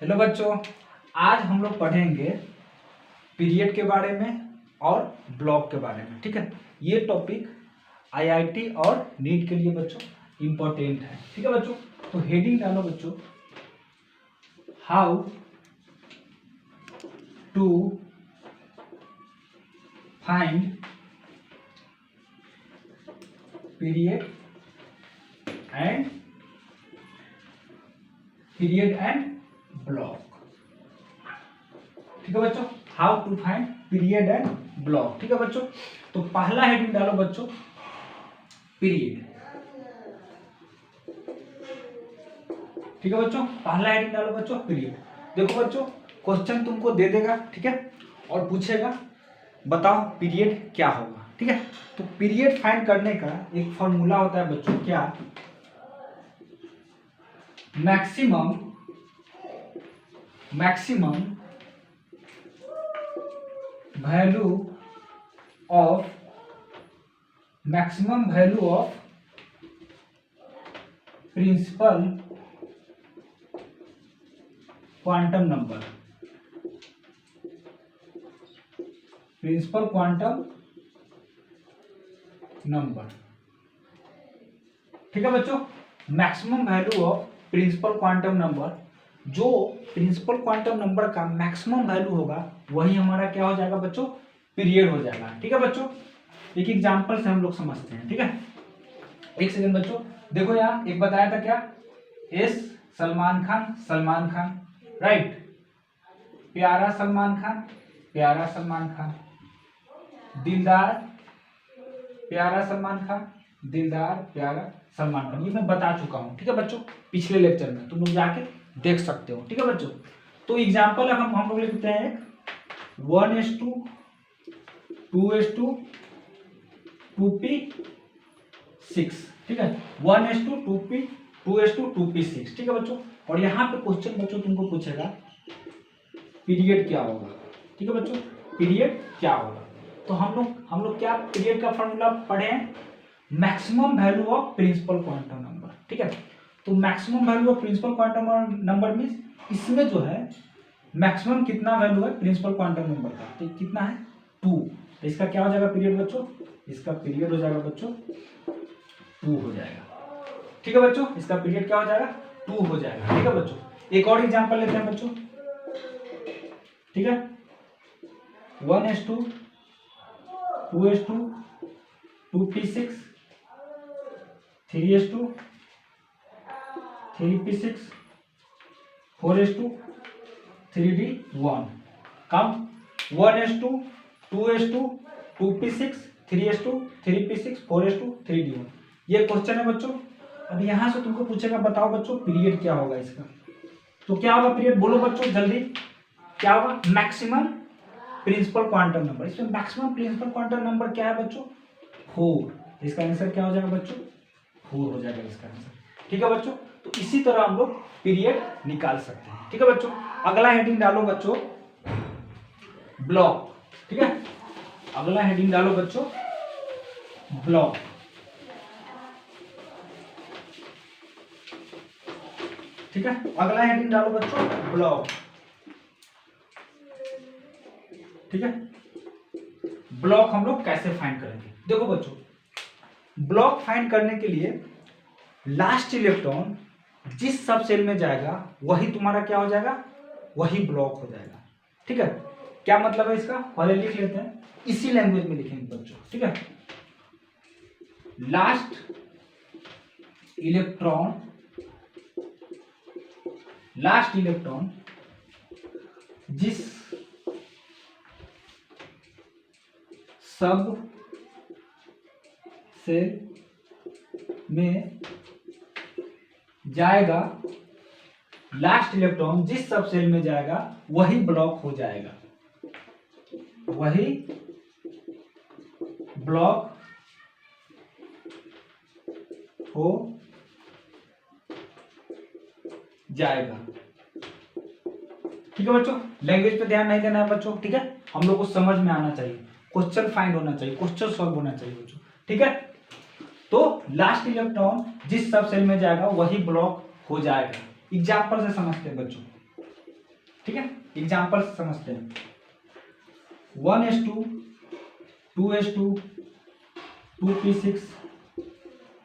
Hello बच्चों, आज हम लोग पढ़ेंगे पीरियड के बारे में और ब्लॉक के बारे में। ठीक है, ये टॉपिक आईआईटी और नीट के लिए बच्चों इम्पोर्टेंट है। ठीक है बच्चों, तो हेडिंग डालो बच्चों, how to find period and block. ठीक है बच्चों, how to find period and block. ठीक है बच्चों, तो पहला हेडिंग डालो बच्चों, पीरियड। ठीक है बच्चों, पहला हेडिंग डालो बच्चों, पीरियड। देखो बच्चों, क्वेश्चन तुमको दे देगा, ठीक है, और पूछेगा बताओ पीरियड क्या होगा। ठीक है, तो पीरियड फाइंड करने का एक फॉर्मूला होता है बच्चों, क्या? Maximum value of principal quantum number. ठीक है बच्चों, maximum value of principal quantum number, जो प्रिंसिपल क्वांटम नंबर का मैक्सिमम वैल्यू होगा वही हमारा क्या हो जाएगा बच्चों, पीरियड हो जाएगा। ठीक है बच्चों, एक एग्जांपल से हम लोग समझते हैं। ठीक है, एक सेकंड बच्चों, देखो यहाँ एक बताया था क्या, एस सलमान खान, राइट, प्यारा सलमान खान, दिलदार प्यारा सलमान खान, ये मैं बता चुका हूँ। ठीक है बच्चों, पिछले लेक्चर में तुम लोग जाके देख सकते हो। ठीक है बच्चों, तो एग्जाम्पल हम लोग लिखते हैं 1:2, 2:2, 2p6। ठीक है, 1:2, 2p, 2:2, 2p6। ठीक है बच्चों, और यहाँ पे क्वेश्चन बच्चों तुमको पूछेगा पीरियड क्या होगा। ठीक है बच्चों, पीरियड क्या होगा, तो हम लोग क्या पीरियड का फॉर्मूला पढ़े हैं, maximum value of principal quantum number. ठीक है, तो maximum value of principal quantum number means इसमें जो है मैक्सिमम कितना वैल्यू है प्रिंसिपल क्वांटम नंबर का, तो कितना है 2, तो इसका क्या हो जाएगा पीरियड बच्चों, इसका पीरियड हो जाएगा बच्चों 2 हो जाएगा। ठीक है बच्चों, इसका पीरियड क्या हो जाएगा 2 हो जाएगा। ठीक है बच्चों, एक और एग्जांपल लेते हैं बच्चों। ठीक है, 1:2, 2:2, 2p6, 3:2, 3p6, 4:2, 3d1। कम 1:2, 2:2, 2p6, 3:2, 3p6, 4:2, 3d1। ये क्वेश्चन है बच्चों। अब यहां से तुमको पूछेगा बताओ बच्चों पीरियड क्या होगा इसका, तो क्या होगा पीरियड, बोलो बच्चों जल्दी, क्या होगा, मैक्सिमम प्रिंसिपल क्वांटम नंबर। इसमें मैक्सिमम प्रिंसिपल क्वांटम नंबर क्या है बच्चों, 4। इसका आंसर क्या हो जाएगा बच्चों, 4 हो जाएगा इसका आंसर। ठीक है बच्चों, तो इसी तरह हम लोग पीरियड निकाल सकते हैं। ठीक है बच्चों, अगला हेडिंग डालो बच्चों, ब्लॉक। ठीक है, अगला हेडिंग डालो बच्चों, ब्लॉक। ठीक है, अगला हेडिंग डालो बच्चों, ब्लॉक। ठीक है, ब्लॉक हम लोग कैसे फाइंड करेंगे, देखो बच्चों, ब्लॉक फाइंड करने के लिए लास्ट इलेक्ट्रॉन जिस सब सेल में जाएगा वही तुम्हारा क्या हो जाएगा, वही ब्लॉक हो जाएगा। ठीक है, क्या मतलब है इसका, पहले लिख लेते हैं, इसी लैंग्वेज में लिखेंगे बच्चों। ठीक है, लास्ट इलेक्ट्रॉन जिस सब सेल में जाएगा, लास्ट इलेक्ट्रॉन जिस सब सेल में जाएगा वही ब्लॉक हो जाएगा, वही ब्लॉक हो जाएगा। ठीक है बच्चों, लैंग्वेज पे ध्यान नहीं देना है बच्चों। ठीक है, हम लोग को समझ में आना चाहिए, क्वेश्चन फाइंड होना चाहिए, क्वेश्चन सॉल्व होना चाहिए बच्चों। ठीक है, तो लास्ट इलेक्ट्रॉन जिस सब सेल में जाएगा वही ब्लॉक हो जाएगा। एग्जाम्पल से समझते हैं बच्चों। ठीक है, एग्जाम्पल समझते हैं। 1:2, 2:2, 2p6,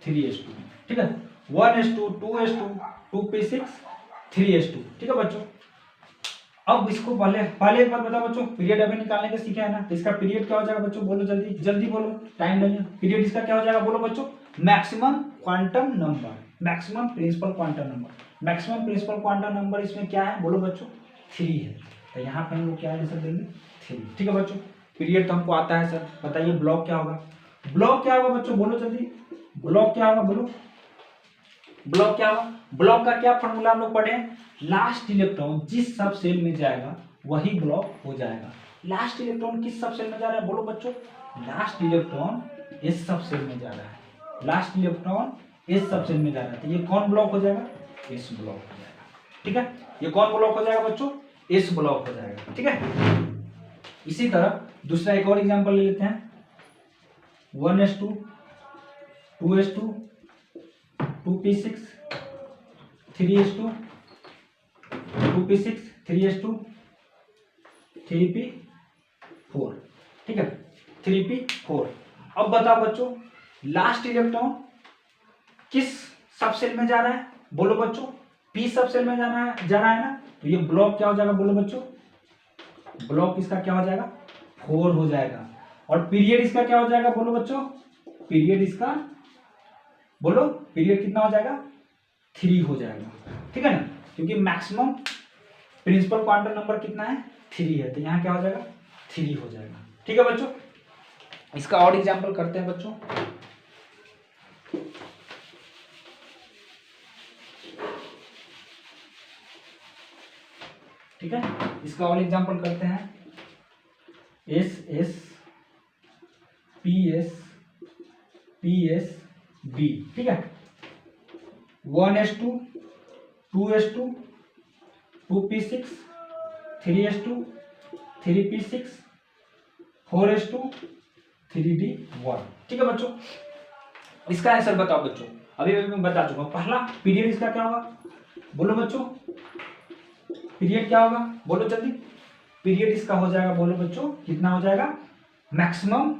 3:2, ठीक है। 1:2, 2:2, 2p6, 3:2, ठीक है बच्चों। अब इसको पहले एक बार बताओ बच्चों, पीरियड अभी निकालने के सीखे है ना, तो इसका पीरियड क्या हो जाएगा बच्चों, बोलो जल्दी जल्दी बोलो, टाइम नहीं है। पीरियड इसका क्या हो जाएगा बोलो बच्चों, maximum quantum number, maximum principal quantum number. Maximum principal quantum number इसमें क्या है बोलो बच्चों, 3 है। तो यहाँ पे हम लोग क्या आंसर देंगे, 3, ठीक है बच्चों। पीरियड तो हमको आता है सर, बताइए ब्लॉक क्या होगा, ब्लॉक क्या होगा बच्चों, बोलो जल्दी, ब्लॉक क्या होगा बोलो, ब्लॉक क्या होगा। ब्लॉक का क्या फॉर्मूला हम लोग पढ़े, लास्ट इलेक्ट्रॉन जिस सब सेल में जाएगा वही ब्लॉक हो जाएगा। लास्ट इलेक्ट्रॉन किस सब सेल में जा रहा है बोलो बच्चों, लास्ट इलेक्ट्रॉन इस सब सेल में जा रहा है, लास्ट इलेक्ट्रॉन इस सब सेल में जा रहा है, तो ये कौन ब्लॉक हो जाएगा, इस ब्लॉक हो जाएगा, ठीक है। ये कौन ब्लॉक हो जाएगा बच्चों, इस ब्लॉक हो जाएगा, ठीक है। इसी तरह दूसरा एक और एग्जांपल ले लेते हैं। 1:2, 2:2, 2p6, 3:2, 2p6, 3:2, 3p4, ठीक है, 3p4। अब बताओ बच्चों, लास्ट इलेक्ट्रॉन किस सब सेल में जा रहा है बोलो बच्चों, p सब सेल में जा रहा है ना, तो ये ब्लॉक क्या हो जाएगा बोलो बच्चों, ब्लॉक इसका क्या हो जाएगा, 4 हो जाएगा। और पीरियड इसका क्या हो जाएगा बोलो बच्चों, पीरियड इसका बोलो, पीरियड कितना हो जाएगा, 3 हो जाएगा, ठीक है ना, क्योंकि मैक्सिमम प्रिंसिपल क्वांटम नंबर कितना है, 3 है, तो यहाँ क्या हो जाएगा, 3 हो जाएगा, ठीक है बच्चों। इसका और एग्जांपल करते हैं बच्चों। ठीक है, इसका और एग्जांपल करते हैं। SS, PS, PS, B, ठीक है। 1:2, 2:2, 2p6, 3:2, 3p6, 4:2, 3d1, ठीक है बच्चों। इसका आंसर बताओ बच्चों, अभी मैं बता चुका हूं। पहला पीरियड इसका क्या होगा बोलो बच्चों, पीरियड क्या होगा बोलो जल्दी, पीरियड इसका हो जाएगा बोलो बच्चों, कितना हो जाएगा, मैक्सिमम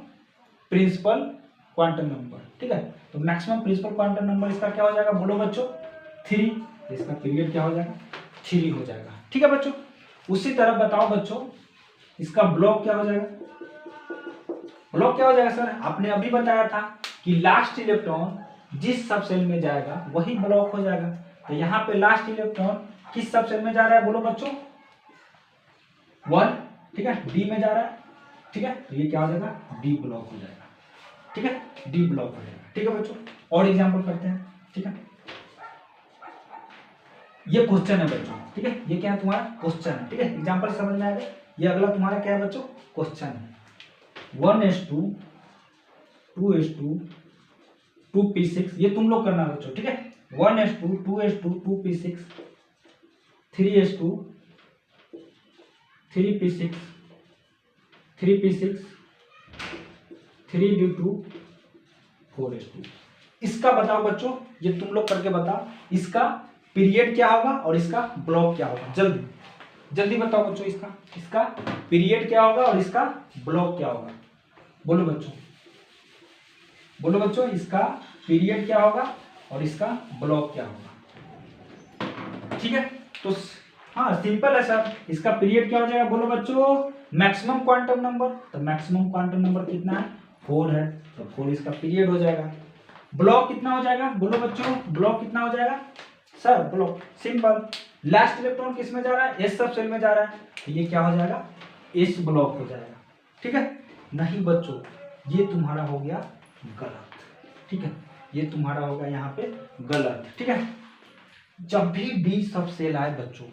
प्रिंसिपल क्वांटम नंबर, ठीक है। तो मैक्सिमम प्रिंसिपल क्वांटम नंबर इसका क्या हो जाएगा बोलो बच्चों, 3, इसका पीरियड क्या हो जाएगा, 3 हो जाएगा, ठीक है बच्चों। उसी तरह बताओ बच्चों, इसका ब्लॉक क्या हो जाएगा, ब्लॉक क्या हो जाएगा सर, आपने अभी बताया था कि लास्ट इलेक्ट्रॉन जिस सब सेल में जाएगा वही ब्लॉक हो जाएगा। तो यहाँ पे लास्ट इलेक्ट्रॉन किस सब सेल में जा रहा है बोलो बच्चों, 1, ठीक है, डी में जा रहा है, ठीक है, तो ये क्या हो जाएगा, डी ब्लॉक हो जाएगा, ठीक है, डी ब्लॉक हो जाएगा, ठीक है बच्चों। और एग्जांपल करते हैं, ठीक है, ये क्वेश्चन है बच्चों, ठीक है, ये क्या है तुम्हारा क्वेश्चन है, ठीक है, एग्जांपल समझ में आएगा। ये अगला तुम्हारा क्या है बच्चों, क्वेश्चन है। 1:2, 2:2, 2p6, ये तुम लोग करना बच्चों, ठीक है। 1:2, 2:2, 2p6, 3:2, 3p6, 3p6, 3d2, 4:2। इसका बताओ बच्चों, ये तुम लोग करके बताओ, इसका पीरियड क्या होगा और इसका ब्लॉक क्या होगा, जल्दी जल्दी बताओ बच्चों, इसका पीरियड क्या होगा और इसका ब्लॉक क्या होगा बोलो बच्चों, बोलो बच्चों, इसका पीरियड क्या होगा और इसका ब्लॉक क्या होगा, ठीक है। तो हाँ सिंपल है सर, इसका पीरियड क्या हो जाएगा बोलो बच्चों, मैक्सिमम क्वांटम नंबर, तो मैक्सिमम क्वांटम नंबर कितना है, 4 है, तो 4 इसका पीरियड हो जाएगा। ब्लॉक कितना हो जाएगा बोलो बच्चों, ब्लॉक कितना हो जाएगा sir, block simple, last electron किस में जा रहा है, एस सब सेल में जा रहा है, तो ये क्या हो जाएगा, एस ब्लॉक हो जाएगा, ठीक है। नहीं बच्चों, ये तुम्हारा हो गया गलत, ठीक है, ये तुम्हारा होगा यहाँ पे गलत, ठीक है। जब भी डी सब सेल आए बच्चों,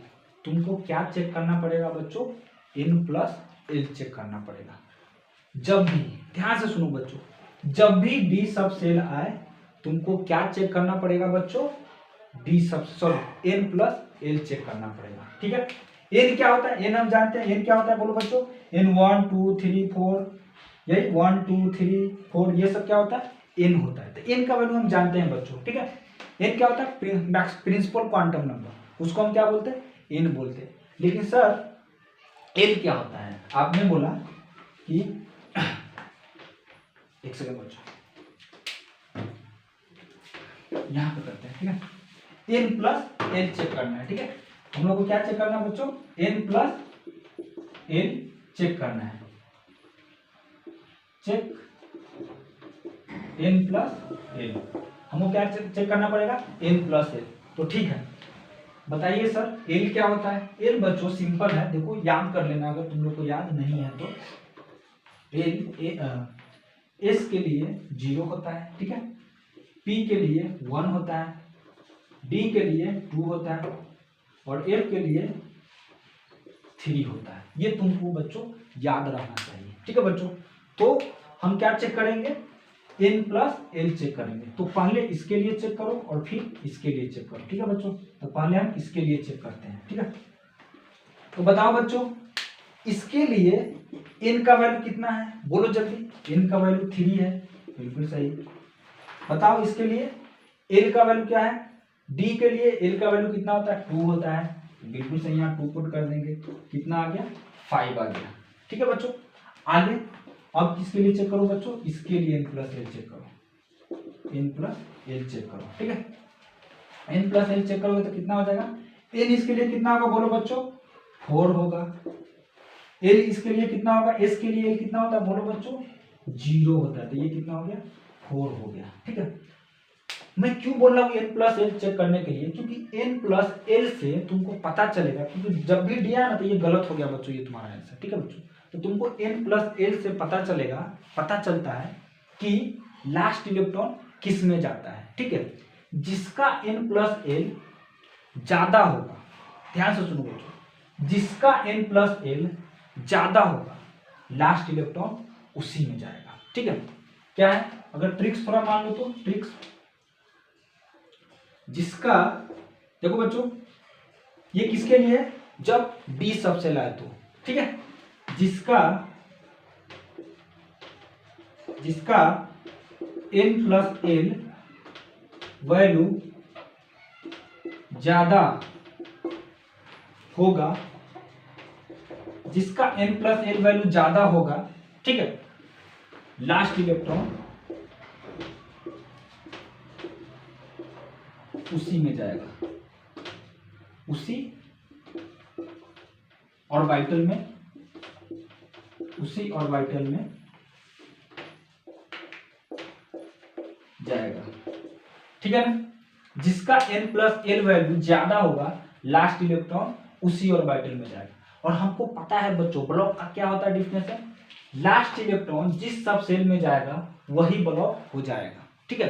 तुमको क्या चेक करना पड़ेगा बच्चों, n+l चेक करना पड़ेगा। जब भी, ध्यान से सुनो बच्चों, जब भी डी सब सेल आए तुमको क्या चेक करना पड़ेगा बच्चों, डी सब सॉरी n+l चेक करना पड़ेगा, ठीक है। n क्या होता है, n हम जानते हैं, n क्या होता है बोलो बच्चों, n 1 2 3 4, यही 1 2 3 4, ये सब क्या होता है, n होता है। तो n का वैल्यू हम जानते हैं बच्चों, ठीक है। n क्या होता है, प्रिंसिपल क्वांटम नंबर, उसको हम क्या बोलते हैं, n बोलते हैं। लेकिन सर एल क्या होता है, आपने बोला कि एक सेकंड बच्चों, यहाँ पे करते हैं, ठीक है। एन प्लस एल चेक करना है, ठीक है। हम लोग को क्या चेक करना है बच्चों, एन प्लस एल चेक करना है, चेक एन प्लस एल, हमको क्या चेक करना पड़ेगा, एन प्लस एल। तो ठीक है, बताइए सर एल क्या होता है। एल बच्चों सिंपल है, देखो याद कर लेना अगर तुम लोग को याद नहीं है तो। एल एस के लिए 0 होता है, ठीक है, पी के लिए 1 होता है, डी के लिए 2 होता है और एफ के लिए 3 होता है। ये तुमको बच्चों याद रखना चाहिए, ठीक है बच्चों। तो हम क्या चेक करेंगे, एन प्लस एल चेक करेंगे। तो पहले इसके लिए चेक करो और फिर इसके लिए चेक करो, ठीक है बच्चों। तो पहले हम इसके लिए चेक करते हैं, ठीक है। तो बताओ बच्चों इसके लिए एन का वैल्यू कितना है, बोलो जल्दी। एन का वैल्यू 3 है, बिल्कुल सही। बताओ इसके लिए एल का वैल्यू क्या है, डी के लिए एल का वैल्यू कितना होता है, 2 होता है, बिल्कुल सही। यहाँ 2 पुट कर देंगे, कितना आ गया, 5 आ गया, ठीक है बच्चों। आगे अब किसके लिए चेक करो बच्चों, इसके लिए एन प्लस एल चेक करो, एन प्लस एल चेक करो, ठीक है। एन प्लस एल चेक करोगे तो कितना हो जाएगा, एन इसके लिए कितना होगा बोलो बच्चों, 4 होगा। एल इसके लिए कितना होगा, एस के लिए एल कितना होता है बोलो बच्चों, 0 होता है। तो ये कितना हो गया, 4 हो गया, ठीक है। मैं क्यों बोल रहा हूँ एन प्लस एल चेक करने के लिए, क्योंकि एन प्लस एल से तुमको पता चलेगा, क्योंकि जब भी दिया ना तो ये गलत हो गया बच्चों, ये तुम्हारा आंसर, ठीक है बच्चों। तो तुमको एन प्लस एल से पता चलेगा, पता चलता है कि लास्ट इलेक्ट्रॉन किस में जाता है, ठीक है। जिसका एन प्लस एल ज्यादा होगा, ध्यान से सुनो बच्चों, जिसका एन प्लस एल ज्यादा होगा लास्ट इलेक्ट्रॉन उसी में जाएगा, ठीक है। क्या है, अगर ट्रिक्स थोड़ा मान लो तो ट्रिक्स, जिसका देखो बच्चों ये किसके लिए है, जब बी सबसे लाए तो, ठीक है। जिसका एन प्लस एल वैल्यू ज्यादा होगा, जिसका एन प्लस एल वैल्यू ज्यादा होगा, ठीक है, लास्ट इलेक्ट्रॉन उसी में जाएगा, उसी ऑर्बिटल में, उसी ऑर्बिटल में जाएगा, ठीक है ना। जिसका एन प्लस एल वैल्यू ज्यादा होगा लास्ट इलेक्ट्रॉन उसी ऑर्बिटल में जाएगा। और हमको पता है बच्चों ब्लॉक का क्या होता है डेफिनेशन, लास्ट इलेक्ट्रॉन जिस सब सेल में जाएगा वही ब्लॉक हो जाएगा, ठीक है।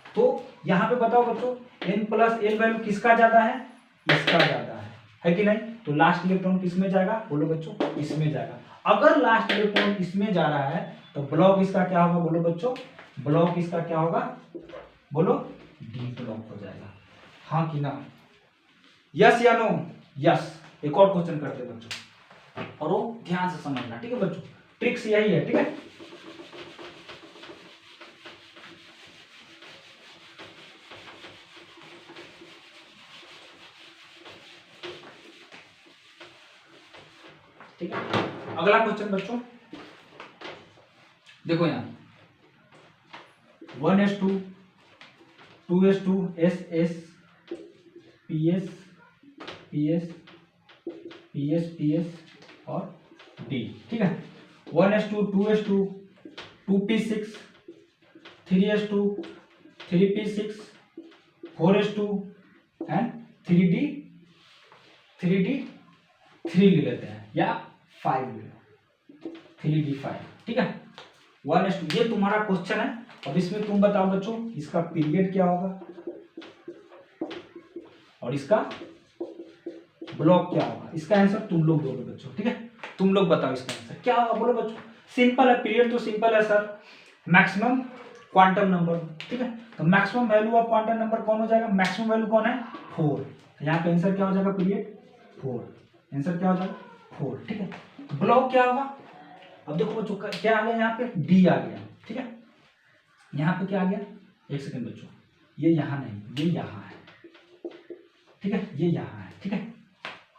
तो यहाँ पे बताओ बच्चों एन प्लस एल वैल्यू किसका ज्यादा है, इसका ज्यादा है कि नहीं। तो लास्ट इलेक्ट्रॉन किस में जाएगा बोलो बच्चों, इसमें जाएगा। अगर लास्ट इलेक्ट्रॉन इसमें जा रहा है तो ब्लॉक इसका क्या होगा बोलो बच्चों, ब्लॉक इसका क्या होगा बोलो, डी ब्लॉक हो जाएगा, हाँ कि ना, यस या नो, यस। एक और क्वेश्चन करते हैं बच्चों, और वो ध्यान से समझना, ठीक है बच्चों, ट्रिक्स यही है, ठीक है। ठीक है, अगला क्वेश्चन बच्चों देखो यहाँ 1s2 2s2 ss ps ps ps ps और d, ठीक है। 1s2 2s2 2p6 3s2 3p6 4s2 and 3d 3 ले लेते हैं या 5 ले लो, 3d5, ठीक है। 1s2 ये तुम्हारा क्वेश्चन है। अब इसमें तुम बताओ बच्चों इसका पीरियड क्या होगा और इसका ब्लॉक क्या होगा, इसका आंसर तुम लोग दोगे बच्चों, ठीक है। तुम लोग बताओ इसका आंसर क्या होगा बोलो बच्चों। सिंपल है, पीरियड तो सिंपल है सर, मैक्सिमम क्वांटम नंबर, ठीक है। तो maximum value of quantum number कौन हो जाएगा, मैक्सिमम वैल्यू कौन है 4, तो यहाँ पे आंसर क्या हो जाएगा पीरियड 4, आंसर क्या हो जाएगा 4, ठीक है। तो ब्लॉक क्या होगा, अब देखो बच्चों क्या आ गया यहाँ पे डी आ गया, ठीक है। यहाँ पे क्या आ गया, एक सेकंड बच्चों, ये यहाँ नहीं ये यहाँ है, ठीक है, ये यहाँ है, ठीक है,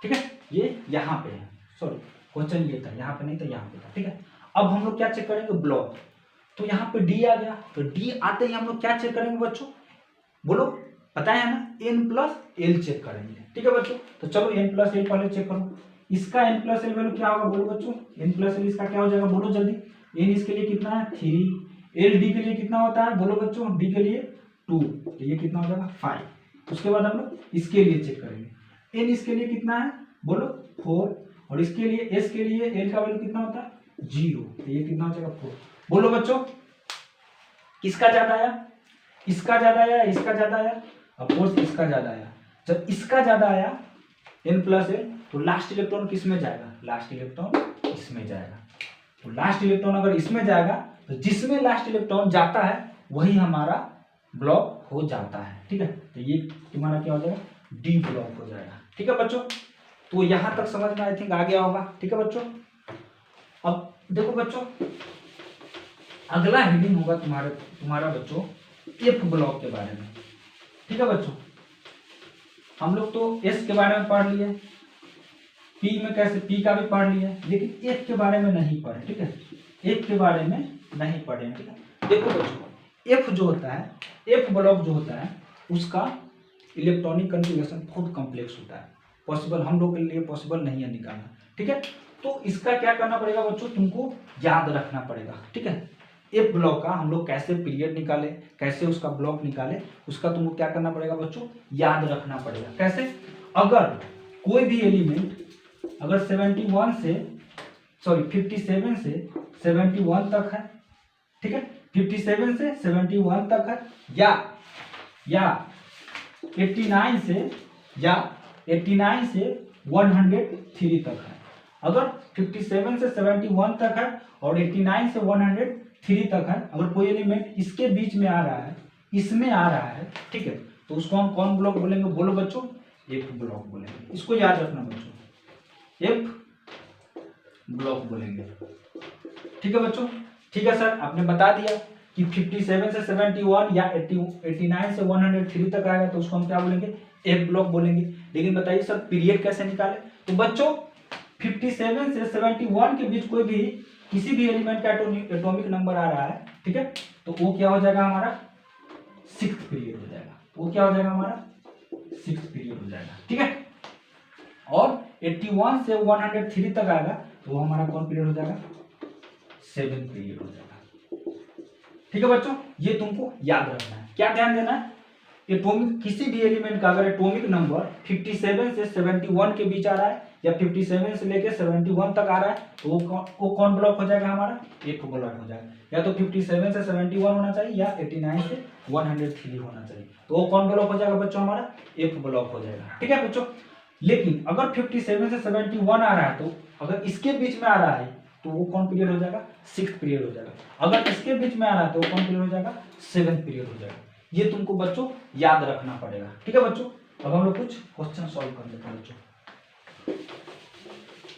ठीक है, ये यहाँ पे है, सॉरी क्वेश्चन ये था, यहाँ पे नहीं था, यहाँ पे था, ठीक है। अब हम लोग क्या चेक करेंगे, ब्लॉक। तो यहाँ पे डी आ गया, तो डी आते ही हम लोग क्या चेक करेंगे बच्चों, बोलो, पता है ना, n प्लस एल चेक करेंगे, ठीक है बच्चों। तो चलो n प्लस एल पहले चेक करो, इसका n प्लस एल वैल्यू क्या होगा, बोलो बच्चों, n प्लस एल इसका क्या हो जाएगा, बोलो जल्दी। n इसके लिए कितना है 3, एल डी के लिए कितना होता है, बोलो बच्चों, d के लिए 2, तो ये कितना हो जाएगा 5। उसके बाद हम लोग इसके लिए चेक करेंगे, n इसके लिए कितना है, बोलो 4, और इसके लिए s के लिए l का वैल्यू कितना होता है 0, तो ये कितना हो जाएगा 4। बोलो बच्चों, किसका ज्यादा आया, इसका ज्यादा आया, इसका ज्यादा आया, ऑफकोर्स इसका ज्यादा आया। जब इसका ज्यादा आया n प्लस एल, तो लास्ट इलेक्ट्रॉन किस में जाएगा, लास्ट इलेक्ट्रॉन इसमें जाएगा। तो लास्ट इलेक्ट्रॉन अगर इसमें जाएगा, तो जिसमें लास्ट इलेक्ट्रॉन जाता है वही हमारा ब्लॉक हो जाता है, ठीक है। तो ये तुम्हारा क्या हो जाएगा, डी ब्लॉक हो जाएगा, ठीक है बच्चों। तो यहां तक समझ में आई थिंक आ गया होगा, ठीक है बच्चों। अब देखो बच्चों, अगला हेडिंग होगा तुम्हारा बच्चों एफ ब्लॉक के बारे में, ठीक है बच्चों। हम लोग तो एस के बारे में पढ़ लिए, पी में कैसे, पी का भी पढ़ लिए, लेकिन एफ के बारे में नहीं पढ़े, ठीक है। एफ के बारे में नहीं पढ़े, ठीक है। देखो बच्चों, एफ जो होता है, एफ ब्लॉक जो होता है, उसका इलेक्ट्रॉनिक कॉन्फ़िगरेशन बहुत कॉम्प्लेक्स होता है, पॉसिबल हम लोग के लिए पॉसिबल नहीं है निकालना, ठीक है। तो इसका क्या करना पड़ेगा बच्चों, तुमको याद रखना पड़ेगा, ठीक है। एफ ब्लॉक का हम लोग कैसे पीरियड निकाले, कैसे उसका ब्लॉक निकाले, उसका तुमको क्या करना पड़ेगा बच्चों, याद रखना पड़ेगा। कैसे, अगर कोई भी एलिमेंट अगर 57 से, सॉरी 57 से 71 तक है, ठीक है, 57 से 71 तक है, या 89 से, या 89 से 103 तक है। अगर 57 से 71 तक है और 89 से 103 तक है, अगर कोई एलिमेंट इसके बीच में आ रहा है, इसमें आ रहा है, ठीक है, तो उसको हम कौन ब्लॉक बोलेंगे, बोलो बच्चों, एफ ब्लॉक बोलेंगे। इसको याद रखना बच्चों, एफ ब्लॉक बोलेंगे, ठीक है बच्चों। ठीक है सर, आपने बता दिया कि 57 से 71 या 89 से 103 तक आएगा तो उसको हम क्या बोलेंगे, एफ ब्लॉक बोलेंगे। लेकिन बताइए सर पीरियड कैसे निकाले, तो बच्चों 57 से 71 के बीच कोई भी किसी भी एलिमेंट का एटॉमिक नंबर आ रहा है, ठीक है, तो वो क्या हो जाएगा, हमारा 6th पीरियड हो जाएगा। वो क्या हो जाएगा, हमारा 6th पीरियड हो जाएगा, ठीक है। और 81 से 103 तक आएगा तो वो हमारा कौन पीरियड हो जाएगा, 7th पीरियड हो जाएगा, ठीक है बच्चों। ये तुमको याद रखना है। क्या ध्यान देना है, एटॉमिक किसी भी एलिमेंट का अगर एटॉमिक नंबर 57 से 71 के बीच आ रहा है या 57 से लेके 71 तक आ रहा है तो वो कौन ब्लॉक हो जाएगा, हमारा एफ ब्लॉक हो जाएगा। या तो 57 से 71 होना चाहिए या 89 से 103 होना चाहिए, तो वो कौन ब्लॉक हो जाएगा बच्चों, हमारा एफ ब्लॉक हो जाएगा, ठीक है बच्चों। लेकिन अगर 57 से 71 आ रहा है तो अगर इसके बीच में आ रहा है तो वो कौन पीरियड हो जाएगा, 6th पीरियड हो जाएगा। अगर इसके बीच में आ रहा है तो वो कौन पीरियड हो जाएगा, 7th पीरियड हो जाएगा। ये तुमको बच्चों याद रखना पड़ेगा, ठीक है बच्चों। अब हम लोग कुछ क्वेश्चन सॉल्व कर लेते हैं बच्चों,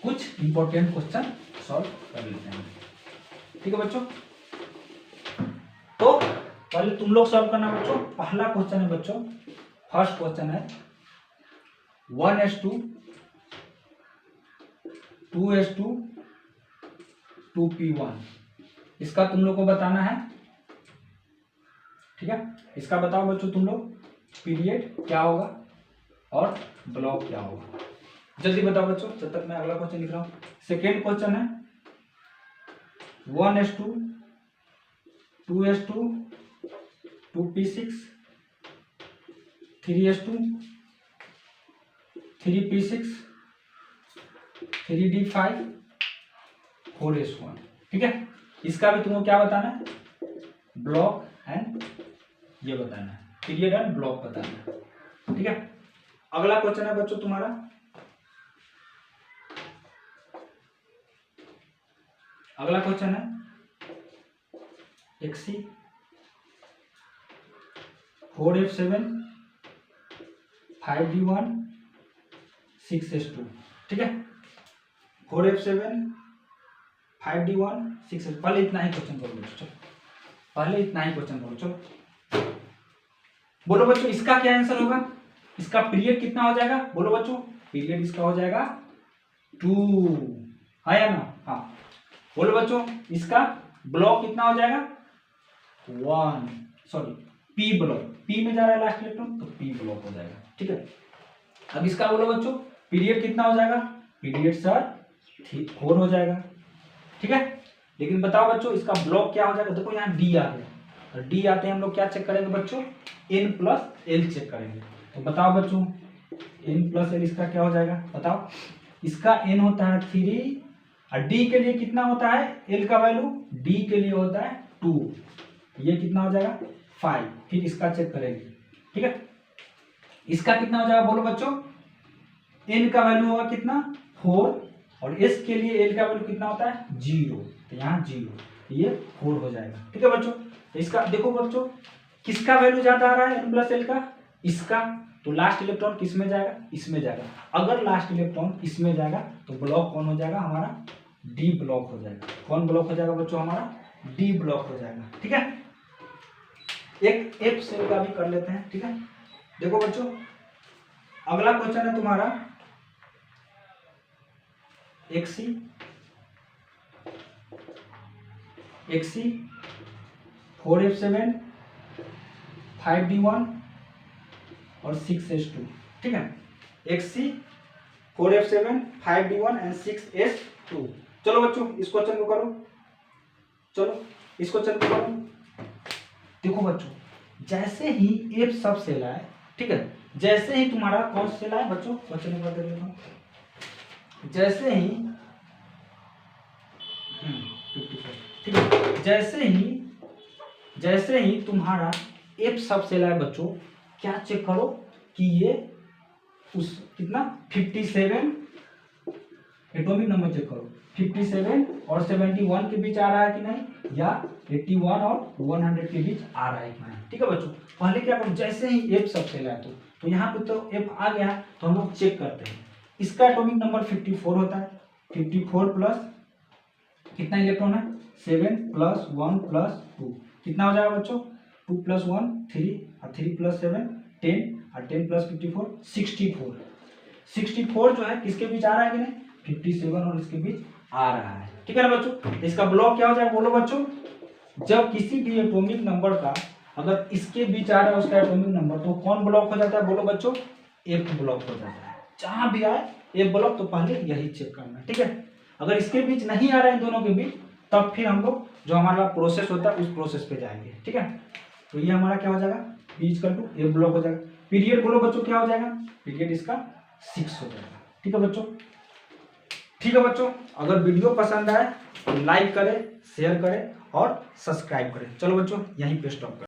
कुछ इंपॉर्टेंट क्वेश्चन सॉल्व कर लेते हैं, ठीक है बच्चों। तो पहले तुम लोग सॉल्व करना बच्चों। पहला क्वेश्चन है बच्चों, फर्स्ट क्वेश्चन है 1s2 2s2 2p1, इसका तुम लोग को बताना है, ठीक है। इसका बताओ बच्चों तुम लोग, पीरियड क्या होगा और ब्लॉक क्या होगा, जल्दी बताओ बच्चों, जब तक मैं अगला क्वेश्चन लिख रहा हूं। सेकेंड क्वेश्चन है 1s2 2s2 2p6 3s2 3p6 3d5 4s1, ठीक है। इसका भी तुमको क्या बताना है, ब्लॉक एंड ये बताना है, पीरियड एंड ब्लॉक बताना है, ठीक है। अगला क्वेश्चन है बच्चों तुम्हारा अगला क्वेश्चन है XC 4f7 5d1 6s2, ठीक है। 4f7 5d1 6s2, पहले इतना ही क्वेश्चन करो बच्चों, पहले इतना ही क्वेश्चन करो। चलो बोलो बच्चों, इसका क्या आंसर होगा, इसका पीरियड कितना हो जाएगा, बोलो बच्चों, पीरियड इसका हो जाएगा 2 है या ना? हाँ बोलो बच्चों, इसका ब्लॉक कितना हो जाएगा? 1, सॉरी पी ब्लॉक, पी में जा रहा है लास्ट इलेक्ट्रॉन तो पी ब्लॉक हो जाएगा। ठीक है, अब इसका बोलो बच्चों पीरियड कितना हो जाएगा? पीरियड सर 4 हो जाएगा। ठीक है, लेकिन बताओ बच्चों इसका ब्लॉक क्या हो जाएगा? देखो यहाँ डी आ गया, तो डी आते हैं हम लोग क्या चेक करेंगे बच्चों? n प्लस एल चेक करेंगे। तो बताओ बच्चों n प्लस एल इसका क्या हो जाएगा? बताओ, इसका n होता है 3 और d के लिए कितना होता है? l का वैल्यू d के लिए होता है 2, ये कितना हो जाएगा? 5। फिर इसका चेक करेंगे। ठीक है, इसका कितना हो जाएगा बोलो बच्चों? n का वैल्यू होगा कितना? 4 और s के लिए l का वैल्यू कितना होता है? 0, तो यहाँ 0, तो ये 4 हो जाएगा। ठीक है बच्चों, तो इसका देखो बच्चों किसका वैल्यू ज्यादा आ रहा है n प्लस एल का? इसका, तो लास्ट इलेक्ट्रॉन किस में जाएगा? इसमें जाएगा। अगर लास्ट इलेक्ट्रॉन इसमें जाएगा तो ब्लॉक कौन हो जाएगा? हमारा डी ब्लॉक हो जाएगा। कौन ब्लॉक हो जाएगा बच्चों? हमारा डी ब्लॉक हो जाएगा। ठीक है, एक एफ सेल का भी कर लेते हैं। ठीक है, देखो बच्चों अगला क्वेश्चन है तुम्हारा एक्सी 4F7 5D1 और 6S2। ठीक है, XC 4F7 5D1 and 6S2। चलो बच्चों इस क्वेश्चन को करो, चलो इस क्वेश्चन को करो। देखो बच्चों जैसे ही F सब सेल आए, ठीक है, जैसे ही तुम्हारा कौन सा सेल आए बच्चों? क्वेश्चन नंबर दे देता हूँ। जैसे ही 54, ठीक है, जैसे ही तुम्हारा F सब सेल आए बच्चों, क्या चेक करो कि ये उस कितना 57 एटॉमिक नंबर चेक करो, 57 और 71 के बीच आ रहा है कि नहीं, या 81 और 100 के बीच आ रहा है कि नहीं। ठीक है बच्चों, पहले क्या करो, जैसे ही F सब सेल आए तो यहाँ पे तो F आ गया, तो हम लोग चेक करते हैं। इसका एटॉमिक नंबर 54 होता है, 54 प्लस कितना इलेक्ट्रॉन है? 7 प्लस 1 प्लस 2, कितना हो जाएगा बच्चों? 2 प्लस 1 3 और 3 प्लस 7 10 और 10 प्लस 54 64 जो है किसके बीच आ रहा है कि नहीं? 57 और इसके बीच आ रहा है। ठीक है ना बच्चों, तो इसका ब्लॉक क्या हो जाएगा बोलो बच्चों? जब किसी भी एटॉमिक नंबर का अगर इसके बीच आ रहा है उसका एटॉमिक नंबर, तो कौन ब्लॉक हो जाता है बोलो बच्चों? F ब्लॉक हो जाता है। जहां भी आए F ब्लॉक, तो पहले यही चेक करना है। ठीक है, अगर इसके बीच नहीं आ रहा है इन दोनों के बीच, तब फिर हम लोग जो हमारा प्रोसेस होता है उस प्रोसेस पे जाएंगे। ठीक है, तो ये हमारा क्या हो जाएगा? B equal to F block हो जाएगा। पीरियड बोलो बच्चों क्या हो जाएगा? पीरियड इसका 6 हो जाएगा। ठीक है बच्चों, ठीक है बच्चों, अगर वीडियो पसंद आए तो लाइक करें, शेयर करें और सब्सक्राइब करें। चलो बच्चों यहीं पे स्टॉप करें।